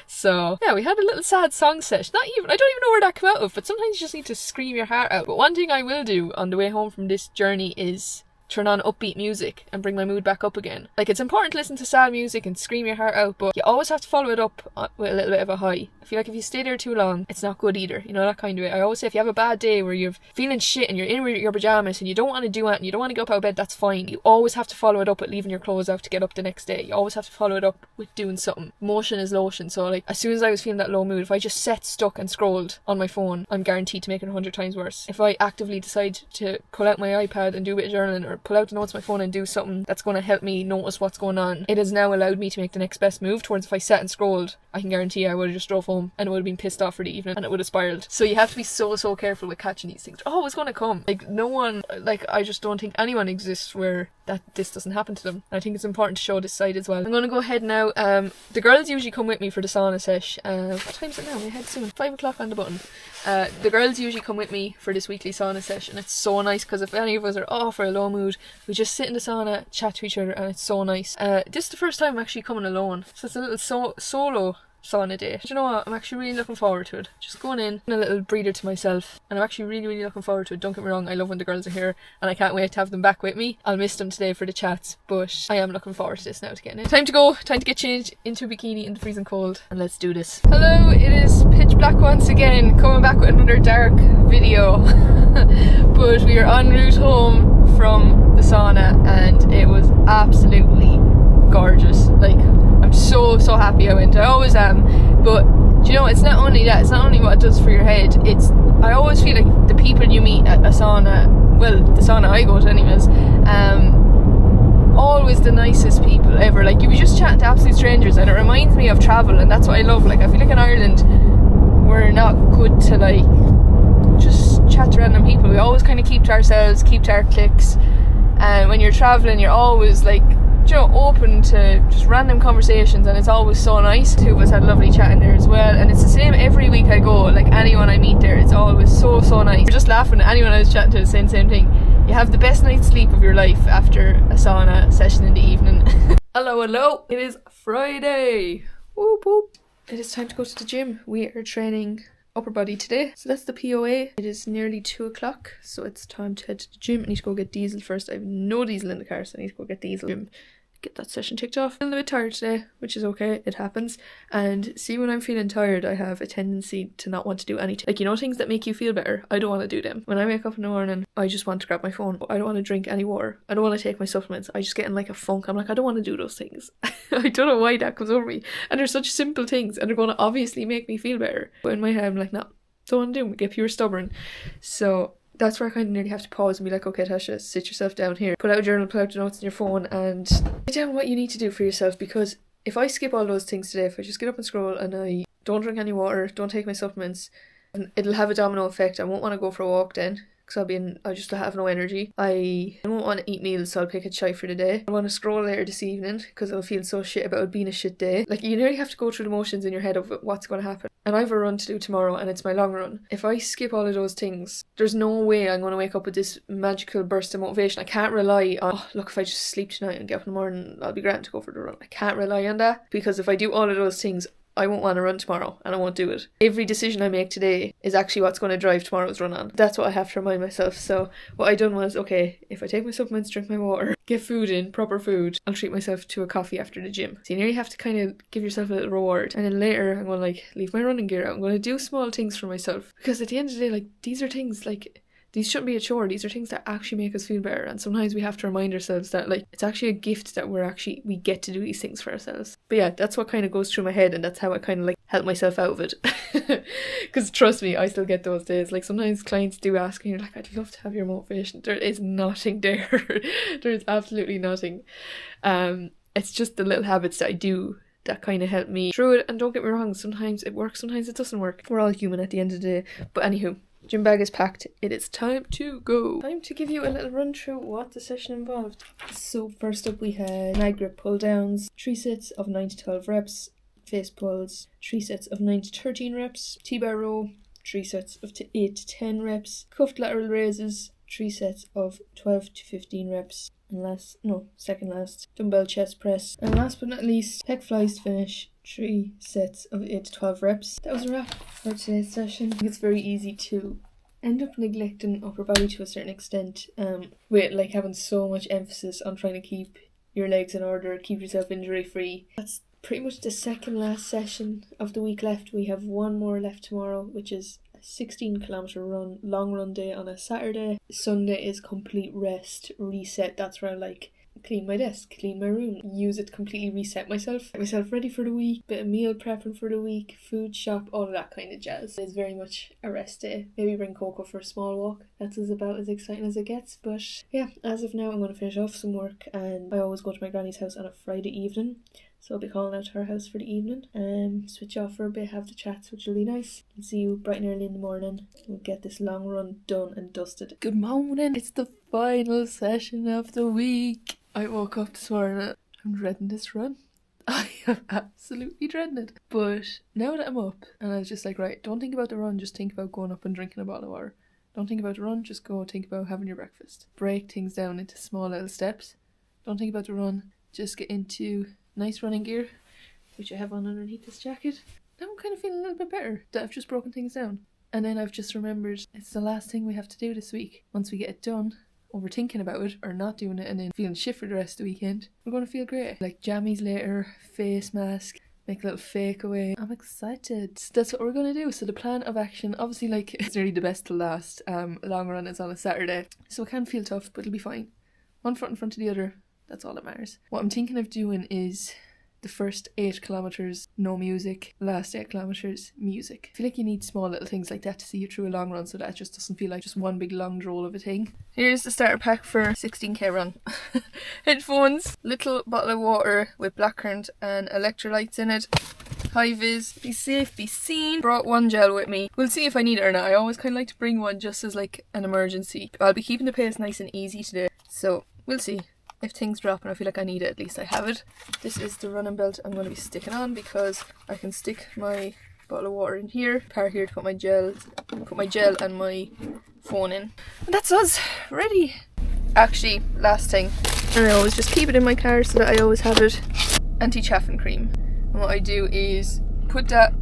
So yeah, we had a little sad song session. I don't even know where that came out of, but sometimes you just need to scream your heart out. But one thing I will do on the way home from this journey is turn on upbeat music and bring my mood back up again. Like, it's important to listen to sad music and scream your heart out, but you always have to follow it up with a little bit of a high. I feel like if you stay there too long, it's not good either. You know, that kind of way. I always say, if you have a bad day where you're feeling shit and you're in your pajamas and you don't want to do it and you don't want to get up out of bed, that's fine. You always have to follow it up with leaving your clothes out to get up the next day. You always have to follow it up with doing something. Motion is lotion. So like, as soon as I was feeling that low mood, if I just sat stuck and scrolled on my phone, I'm guaranteed to make it 100 times worse. If I actively decide to pull out my iPad and do a bit of journaling, or pull out the notes on my phone and do something that's going to help me notice what's going on, it has now allowed me to make the next best move. Towards, if I sat and scrolled, I can guarantee I would have just drove home and it would have been pissed off for the evening and it would have spiraled. So you have to be so careful with catching these things. Oh, it's going to come. Like, no one, like, I just don't think anyone exists where that this doesn't happen to them. I think it's important to show this side as well. I'm going to go ahead now. The girls usually come with me for the sauna sesh. What time is it now? We head soon. 5 o'clock on the button. The girls usually come with me for this weekly sauna sesh, and it's so nice because if any of us are off or a low mood, we just sit in the sauna, chat to each other, and it's so nice. This is the first time I'm actually coming alone, so it's a little solo sauna date. Do you know what? I'm actually really looking forward to it. Just going in, a little breather to myself, and I'm actually really looking forward to it. Don't get me wrong, I love when the girls are here, and I can't wait to have them back with me. I'll miss them today for the chats, but I am looking forward to this now, to getting in. Time to go, time to get changed into a bikini in the freezing cold, and let's do this. Hello, it is pitch black once again, coming back with another dark video. But we are en route home from the sauna, and it was absolutely gorgeous. Like, I'm so happy I went. I always am. But do you know, it's not only that, it's not only what it does for your head, it's, I always feel like the people you meet at a sauna, well, the sauna I go to anyways, always the nicest people ever. Like, you were just chatting to absolute strangers, and it reminds me of travel, and that's what I love. Like, I feel like in Ireland we're not good to like just chat to random people. We always kind of keep to ourselves, keep to our cliques, and when you're traveling you're always like, you know, open to just random conversations, and it's always so nice. Two of us had a lovely chat in there as well, and it's the same every week I go. Like, anyone I meet there, it's always so nice. We're just laughing at anyone I was chatting to, saying the same thing. You have the best night's sleep of your life after a sauna session in the evening. Hello, it is Friday. Whoop whoop. It is time to go to the gym. We are training upper body today, so that's the POA. It is nearly 2 o'clock, so it's time to head to the gym. I need to go get diesel first. I have no diesel in the car, so I need to go get diesel. Get that session ticked off. I'm a little bit tired today, which is okay, it happens. And see, when I'm feeling tired, I have a tendency to not want to do anything. Like, you know, things that make you feel better, I don't want to do them. When I wake up in the morning, I just want to grab my phone. I don't want to drink any water. I don't want to take my supplements. I just get in like a funk. I'm like, I don't want to do those things. I don't know why that comes over me. And they're such simple things, and they're going to obviously make me feel better. But in my head, I'm like, no, don't want to do them. Get pure stubborn. So that's where I kind of nearly have to pause and be like, okay, Tasha, sit yourself down here. Pull out a journal, pull out the notes on your phone, and write down what you need to do for yourself. Because if I skip all those things today, if I just get up and scroll and I don't drink any water, don't take my supplements, it'll have a domino effect. I won't want to go for a walk then, because I'll just have no energy. I won't want to eat meals, so I'll pick a chai for the day. I want to scroll later this evening because I'll feel so shit about it being a shit day. Like, you nearly have to go through the motions in your head of what's going to happen. And I have a run to do tomorrow, and it's my long run. If I skip all of those things, there's no way I'm going to wake up with this magical burst of motivation. I can't rely on, oh, look, if I just sleep tonight and get up in the morning, I'll be grand to go for the run. I can't rely on that, because if I do all of those things, I won't want to run tomorrow, and I won't do it. Every decision I make today is actually what's going to drive tomorrow's run on. That's what I have to remind myself. So what I done was, okay, if I take my supplements, drink my water, get food in, proper food, I'll treat myself to a coffee after the gym. So you nearly have to kind of give yourself a little reward. And then later, I'm going to like leave my running gear out. I'm going to do small things for myself. Because at the end of the day, like, these are things like, these shouldn't be a chore. These are things that actually make us feel better. And sometimes we have to remind ourselves that, like, it's actually a gift that we get to do these things for ourselves. But yeah, that's what kind of goes through my head, and that's how I kind of like help myself out of it. Because trust me, I still get those days. Like, sometimes clients do ask, and you're like, I'd love to have your motivation. There is nothing there. There's absolutely nothing. It's just the little habits that I do that kind of help me through it. And don't get me wrong, sometimes it works, sometimes it doesn't work. We're all human at the end of the day. But anywho, gym bag is packed. It is time to go. Time to give you a little run through what the session involved. So first up we had mag grip pull downs, 3 sets of 9 to 12 reps, face pulls, 3 sets of 9 to 13 reps, T-bar row, 3 sets of 8 to 10 reps, cuffed lateral raises, 3 sets of 12 to 15 reps, and second last, dumbbell chest press, and last but not least, pec flies to finish, 3 sets of 8 to 12 reps. That was a wrap for today's session. I think it's very easy to end up neglecting upper body to a certain extent, with like having so much emphasis on trying to keep your legs in order, keep yourself injury free. That's pretty much the second last session of the week left. We have one more left tomorrow, which is a 16-kilometer run, long run day on a Saturday. Sunday is complete rest, reset. That's where I like clean my desk, clean my room, use it to completely reset myself, get myself ready for the week, bit of meal prepping for the week, food shop, all of that kind of jazz. It's very much a rest day. Maybe bring Coco for a small walk. That's about as exciting as it gets. But yeah, as of now, I'm going to finish off some work, and I always go to my granny's house on a Friday evening. So I'll be calling out to her house for the evening, switch off for a bit, have the chats, which will be nice. And see you bright and early in the morning. We'll get this long run done and dusted. Good morning. It's the final session of the week. I woke up this morning. I'm dreading this run. I am absolutely dreading it. But now that I'm up, and I was just like, right, don't think about the run, just think about going up and drinking a bottle of water. Don't think about the run, just go think about having your breakfast. Break things down into small little steps. Don't think about the run, just get into nice running gear, which I have on underneath this jacket. Now I'm kind of feeling a little bit better that I've just broken things down. And then I've just remembered it's the last thing we have to do this week. Once we get it done, overthinking about it or not doing it and then feeling shit for the rest of the weekend, we're going to feel great. Like jammies later, face mask, make a little fake away. I'm excited. That's what we're going to do. So the plan of action, obviously, like, it's really the best to last. Long run is on a Saturday, so it can feel tough, but it'll be fine. One foot in front of the other, that's all that matters. What I'm thinking of doing is the first 8 kilometres, no music. Last 8 kilometres, music. I feel like you need small little things like that to see you through a long run so that it just doesn't feel like just one big long droll of a thing. Here's the starter pack for 16k run. Headphones, little bottle of water with blackcurrant and electrolytes in it. High vis, be safe, be seen. Brought one gel with me. We'll see if I need it or not. I always kind of like to bring one just as like an emergency. I'll be keeping the pace nice and easy today, so we'll see. If things drop and I feel like I need it, at least I have it. This is the running belt I'm going to be sticking on because I can stick my bottle of water in here, part here to put my gel and my phone in. And that's us, ready. Actually, last thing, and I always just keep it in my car so that I always have it, anti-chaffing cream. And what I do is put that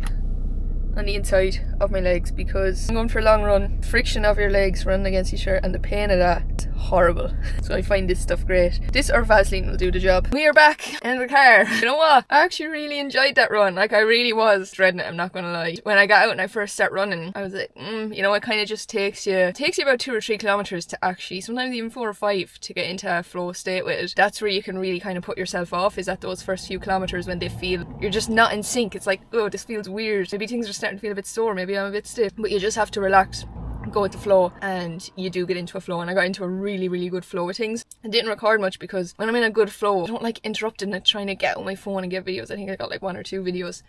on the inside of my legs because I'm going for a long run. Friction of your legs running against each other and the pain of that is horrible. So I find this stuff great. This or Vaseline will do the job. We are back in the car. You know what? I actually really enjoyed that run. Like I really was dreading it, I'm not gonna lie. When I got out and I first started running, I was like, you know, it kind of just takes you about 2 or 3 kilometers to actually, sometimes even 4 or 5 to get into a flow state with it. That's where you can really kind of put yourself off, is at those first few kilometers when they feel you're just not in sync. It's like, oh, this feels weird. Maybe things are starting to feel a bit sore, maybe I'm a bit stiff, but you just have to relax, go with the flow, and you do get into a flow. And I got into a really, really good flow with things. I didn't record much because when I'm in a good flow, I don't like interrupting it trying to get on my phone and get videos. I think I got like 1 or 2 videos.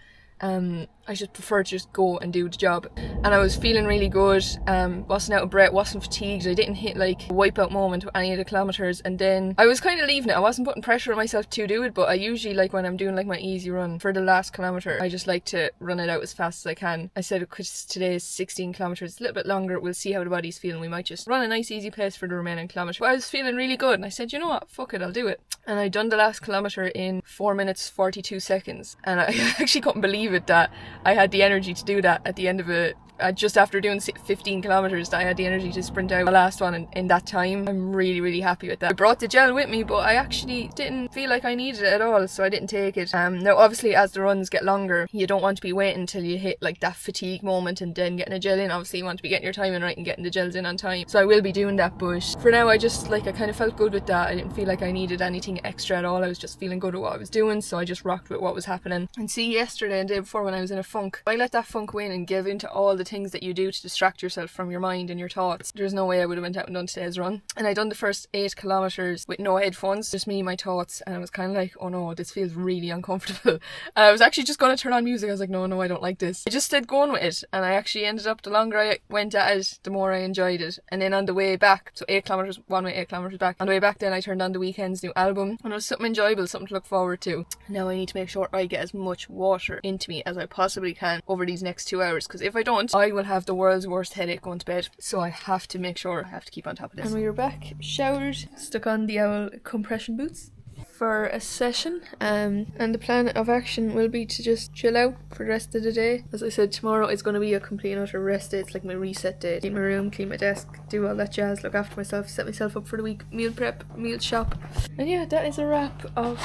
I just prefer to just go and do the job, and I was feeling really good. Wasn't out of breath, wasn't fatigued. I didn't hit like a wipeout moment with any of the kilometers, and then I was kind of leaving it. I wasn't putting pressure on myself to do it, but I usually, like when I'm doing like my easy run for the last kilometer, I just like to run it out as fast as I can. I said because today is 16 kilometers, it's a little bit longer, we'll see how the body's feeling. We might just run a nice easy pace for the remaining kilometer. But I was feeling really good, and I said, you know what, fuck it, I'll do it. And I done the last kilometer in 4 minutes 42 seconds, and I actually couldn't believe it that I had the energy to do that at the end of it. Just after doing 15 kilometers, I had the energy to sprint out the last one in that time. I'm really, really happy with that. I brought the gel with me, but I actually didn't feel like I needed it at all, so I didn't take it. Now obviously as the runs get longer, you don't want to be waiting until you hit like that fatigue moment and then getting a gel in. Obviously you want to be getting your timing right and getting the gels in on time, so I will be doing that. But for now, I just I kind of felt good with that. I didn't feel like I needed anything extra at all. I was just feeling good with what I was doing, so I just rocked with what was happening. And see, yesterday and the day before when I was in a funk, I let that funk win and give into all the things that you do to distract yourself from your mind and your thoughts. There's no way I would have went out and done today's run. And I done the first 8 kilometers with no headphones, just me, my thoughts, and I was kind of like, oh no, this feels really uncomfortable. And I was actually just going to turn on music. I was like, no, I don't like this. I just stayed going with it, and I actually ended up, the longer I went at it, the more I enjoyed it. And then on the way back, so 8 kilometers one way, 8 kilometers back, on the way back then I turned on The Weeknd's new album, and it was something enjoyable, something to look forward to. Now I need to make sure I get as much water into me as I possibly can over these next 2 hours, because if I don't, I will have the world's worst headache going to bed. So I have to make sure I have to keep on top of this. And we were back, showered, stuck on the owl compression boots for a session, and the plan of action will be to just chill out for the rest of the day. As I said, tomorrow is going to be a complete and utter rest day. It's like my reset day. Clean my room, clean my desk, do all that jazz, look after myself, set myself up for the week, meal prep, meal shop. And yeah, that is a wrap of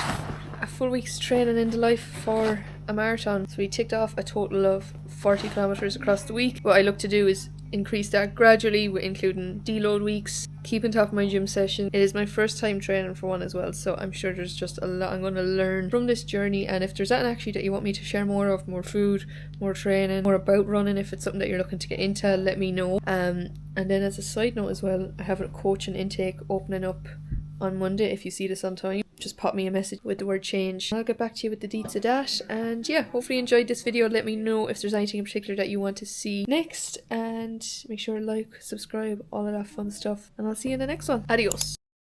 a full week's training in the life for a marathon. So we ticked off a total of 40 kilometers across the week. What I look to do is increase that gradually, with including deload weeks, keep on top of my gym session. It is my first time training for one as well, so I'm sure there's just a lot I'm going to learn from this journey. And if there's anything actually that you want me to share more of, more food, more training, more about running, if it's something that you're looking to get into, let me know. And then as a side note as well, I have a coaching intake opening up on Monday if you see this on time. just pop me a message with the word change. I'll get back to you with the deets of that. And yeah, hopefully you enjoyed this video. Let me know if there's anything in particular that you want to see next, and make sure to like, subscribe, all of that fun stuff, and I'll see you in the next one. Adios.